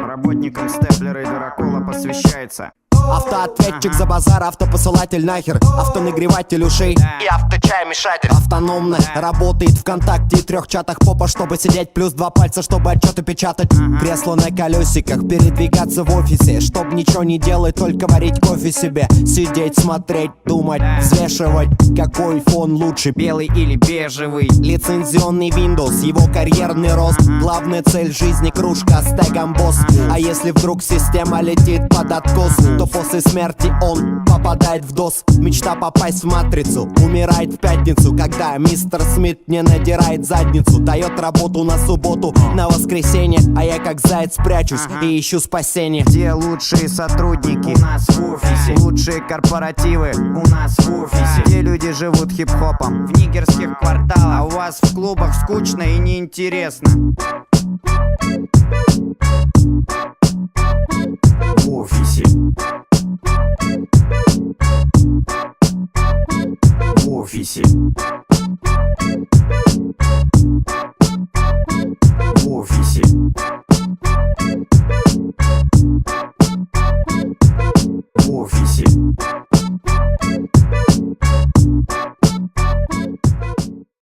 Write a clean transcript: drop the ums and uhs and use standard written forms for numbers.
Работникам степлера и дырокола посвящается. Автоответчик за базар, автопосылатель нахер, автонагреватель ушей и авточаймешатель. Автономно работает ВКонтакте и 3 чатах попа, чтобы сидеть, плюс 2 пальца, чтобы отчеты печатать. Кресло на колесиках, передвигаться в офисе, чтоб ничего не делать, только варить кофе себе. Сидеть, смотреть, думать, взвешивать, какой фон лучше, белый или бежевый. Лицензионный Windows, его карьерный рост. Главная цель жизни кружка с тегом босс. А если вдруг система летит под откос, то после смерти он попадает в ДОС. Мечта попасть в матрицу умирает в пятницу, когда мистер Смит не надирает задницу. Дает работу на субботу, на воскресенье, а я как заяц прячусь и ищу спасение. Где лучшие сотрудники? У нас в офисе. Лучшие корпоративы? У нас в офисе. Где люди живут хип-хопом? В нигерских кварталах. А у вас в клубах скучно и неинтересно.